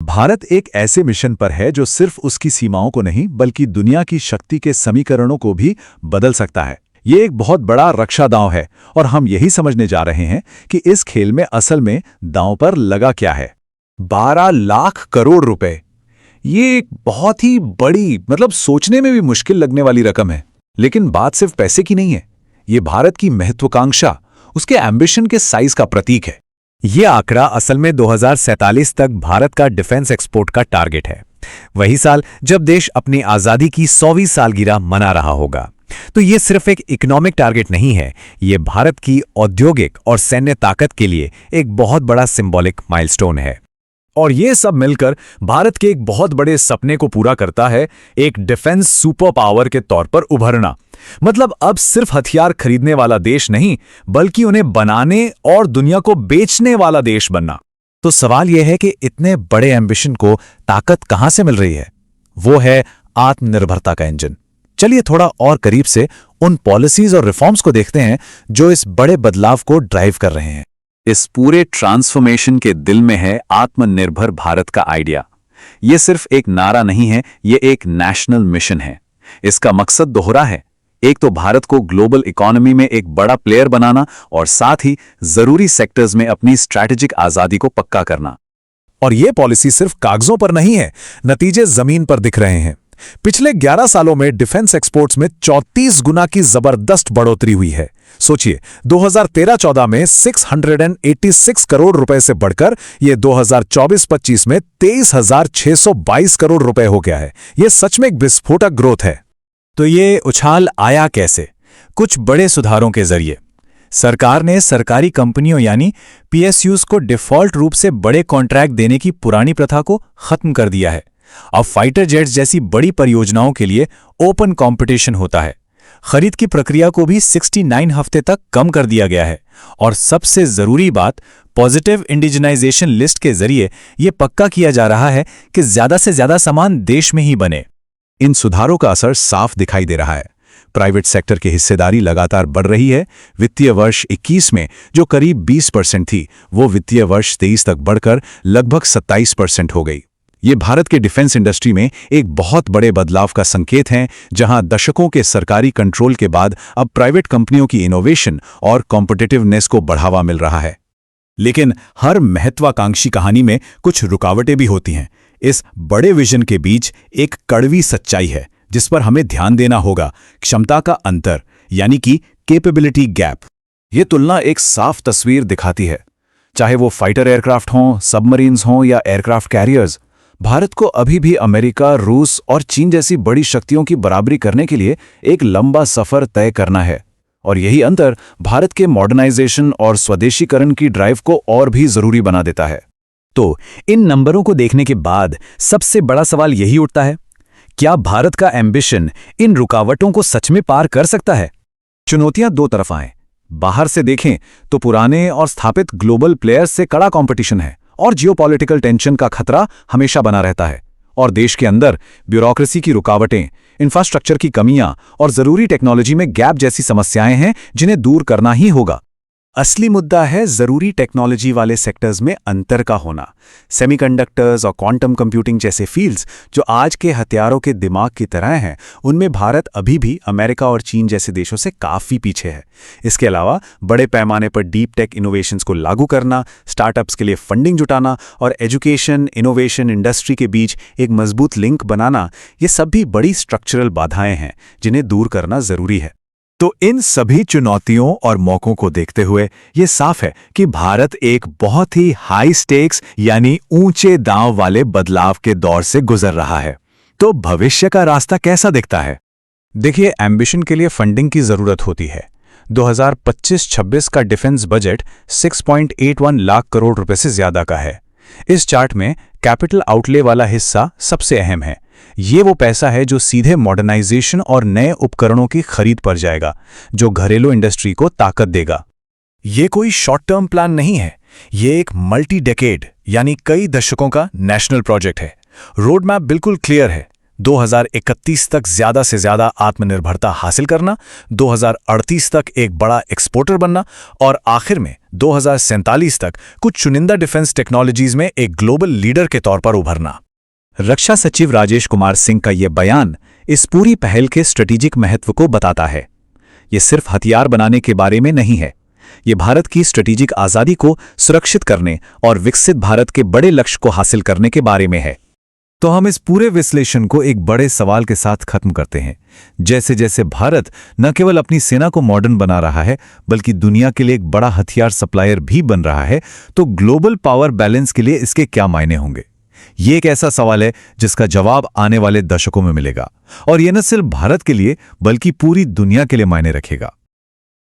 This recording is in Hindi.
भारत एक ऐसे मिशन पर है जो सिर्फ उसकी सीमाओं को नहीं बल्कि दुनिया की शक्ति के समीकरणों को भी बदल सकता है। ये एक बहुत बड़ा रक्षा दांव है और हम यही समझने जा रहे हैं कि इस खेल में असल में दांव पर लगा क्या है। 12 लाख करोड़ रुपए, ये एक बहुत ही बड़ी, मतलब सोचने में भी मुश्किल लगने वाली रकम है। लेकिन बात सिर्फ पैसे की नहीं है, ये भारत की महत्वाकांक्षा, उसके एम्बिशन के साइज का प्रतीक है। ये आंकड़ा असल में 2047 तक भारत का डिफेंस एक्सपोर्ट का टारगेट है, वही साल जब देश अपनी आजादी की 100वीं सालगिरह मना रहा होगा। तो ये सिर्फ एक इकोनॉमिक टारगेट नहीं है, ये भारत की औद्योगिक और सैन्य ताकत के लिए एक बहुत बड़ा सिंबॉलिक माइलस्टोन है। और ये सब मिलकर भारत के एक बहुत बड़े सपने को पूरा करता है, एक डिफेंस सुपर पावर के तौर पर उभरना। मतलब अब सिर्फ हथियार खरीदने वाला देश नहीं, बल्कि उन्हें बनाने और दुनिया को बेचने वाला देश बनना। तो सवाल यह है कि इतने बड़े एम्बिशन को ताकत कहां से मिल रही है? वो है आत्मनिर्भरता का इंजन। चलिए थोड़ा और करीब से उन पॉलिसीज और रिफॉर्म्स को देखते हैं जो इस बड़े बदलाव को ड्राइव कर रहे हैं। इस पूरे ट्रांसफॉर्मेशन के दिल में है आत्मनिर्भर भारत का आइडिया। ये सिर्फ एक नारा नहीं है, ये एक नेशनल मिशन है। इसका मकसद दोहरा है, एक तो भारत को ग्लोबल इकोनॉमी में एक बड़ा प्लेयर बनाना और साथ ही जरूरी सेक्टर्स में अपनी स्ट्रैटेजिक आजादी को पक्का करना। और ये पॉलिसी सिर्फ कागजों पर नहीं है, नतीजे जमीन पर दिख रहे हैं। पिछले 11 सालों में डिफेंस एक्सपोर्ट्स में 34 गुना की जबरदस्त बढ़ोतरी हुई है। सोचिए, 2013-14 में 686 करोड़ रुपए से बढ़कर ये 2024-25 में 23,622 करोड़ रुपए हो गया है। ये सच में एक विस्फोटक ग्रोथ है। तो ये उछाल आया कैसे? कुछ बड़े सुधारों के जरिए। सरकार ने सरकारी कंपनियों यानी पीएसयूज को डिफॉल्ट रूप से बड़े कॉन्ट्रैक्ट देने की पुरानी प्रथा को खत्म कर दिया है। अब फाइटर जेट्स जैसी बड़ी परियोजनाओं के लिए ओपन कंपटीशन होता है। खरीद की प्रक्रिया को भी 69 हफ्ते तक कम कर दिया गया है। और सबसे जरूरी बात, पॉजिटिव इंडिजिनाइजेशन लिस्ट के जरिए यह पक्का किया जा रहा है कि ज्यादा से ज्यादा सामान देश में ही बने। इन सुधारों का असर साफ दिखाई दे रहा है। प्राइवेट सेक्टर की हिस्सेदारी लगातार बढ़ रही है। वित्तीय वर्ष 21 में जो करीब 20% थी, वो वित्तीय वर्ष 23 तक बढ़कर लगभग 27% हो गई। ये भारत के डिफेंस इंडस्ट्री में एक बहुत बड़े बदलाव का संकेत है, जहां दशकों के सरकारी कंट्रोल के बाद अब प्राइवेट कंपनियों की इनोवेशन और कॉम्पिटिटिवनेस को बढ़ावा मिल रहा है। लेकिन हर महत्वाकांक्षी कहानी में कुछ रुकावटें भी होती हैं। इस बड़े विजन के बीच एक कड़वी सच्चाई है जिस पर हमें ध्यान देना होगा, क्षमता का अंतर, यानी कि कैपेबिलिटी गैप। ये तुलना एक साफ तस्वीर दिखाती है। चाहे वो फाइटर एयरक्राफ्ट हों, सबमरीन्स हों या एयरक्राफ्ट कैरियर्स, भारत को अभी भी अमेरिका, रूस और चीन जैसी बड़ी शक्तियों की बराबरी करने के लिए एक लंबा सफर तय करना है। और यही अंतर भारत के मॉडर्नाइजेशन और स्वदेशीकरण की ड्राइव को और भी जरूरी बना देता है। तो इन नंबरों को देखने के बाद सबसे बड़ा सवाल यही उठता है, क्या भारत का एम्बिशन इन रुकावटों को सच में पार कर सकता है? चुनौतियां दो तरफ आए। बाहर से देखें तो पुराने और स्थापित ग्लोबल प्लेयर्स से कड़ा कंपटीशन है और जियोपॉलिटिकल टेंशन का खतरा हमेशा बना रहता है। और देश के अंदर ब्यूरोक्रेसी की रुकावटें, इंफ्रास्ट्रक्चर की कमियां और जरूरी टेक्नोलॉजी में गैप जैसी समस्याएं हैं जिन्हें दूर करना ही होगा। असली मुद्दा है जरूरी टेक्नोलॉजी वाले सेक्टर्स में अंतर का होना। सेमीकंडक्टर्स और क्वांटम कंप्यूटिंग जैसे फील्ड्स जो आज के हथियारों के दिमाग की तरह हैं, उनमें भारत अभी भी अमेरिका और चीन जैसे देशों से काफ़ी पीछे है। इसके अलावा बड़े पैमाने पर डीप टेक इनोवेशंस को लागू करना, स्टार्टअप्स के लिए फंडिंग जुटाना और एजुकेशन, इनोवेशन, इंडस्ट्री के बीच एक मजबूत लिंक बनाना, ये सब भी बड़ी स्ट्रक्चरल बाधाएं हैं जिन्हें दूर करना जरूरी है। तो इन सभी चुनौतियों और मौकों को देखते हुए ये साफ है कि भारत एक बहुत ही हाई स्टेक्स यानी ऊंचे दांव वाले बदलाव के दौर से गुजर रहा है। तो भविष्य का रास्ता कैसा दिखता है? देखिए, एम्बिशन के लिए फंडिंग की जरूरत होती है। 2025-26 का डिफेंस बजट 6.81 लाख करोड़ रुपए से ज्यादा का है। इस चार्ट में कैपिटल आउटले वाला हिस्सा सबसे अहम है। ये वो पैसा है जो सीधे मॉडर्नाइजेशन और नए उपकरणों की खरीद पर जाएगा, जो घरेलू इंडस्ट्री को ताकत देगा। ये कोई शॉर्ट टर्म प्लान नहीं है, ये एक मल्टी डेकेड यानी कई दशकों का नेशनल प्रोजेक्ट है। रोड मैप बिल्कुल क्लियर है। 2031 तक ज्यादा से ज्यादा आत्मनिर्भरता हासिल करना, 2038 तक एक बड़ा एक्सपोर्टर बनना और आखिर में 2047 तक कुछ चुनिंदा डिफेंस टेक्नोलॉजीज में एक ग्लोबल लीडर के तौर पर उभरना। रक्षा सचिव राजेश कुमार सिंह का यह बयान इस पूरी पहल के स्ट्रेटेजिक महत्व को बताता है। ये सिर्फ हथियार बनाने के बारे में नहीं है, ये भारत की स्ट्रेटेजिक आज़ादी को सुरक्षित करने और विकसित भारत के बड़े लक्ष्य को हासिल करने के बारे में है। तो हम इस पूरे विश्लेषण को एक बड़े सवाल के साथ खत्म करते हैं। जैसे जैसे भारत न केवल अपनी सेना को मॉडर्न बना रहा है, बल्कि दुनिया के लिए एक बड़ा हथियार सप्लायर भी बन रहा है, तो ग्लोबल पावर बैलेंस के लिए इसके क्या मायने होंगे? ये एक ऐसा सवाल है जिसका जवाब आने वाले दशकों में मिलेगा, और यह न सिर्फ भारत के लिए बल्कि पूरी दुनिया के लिए मायने रखेगा।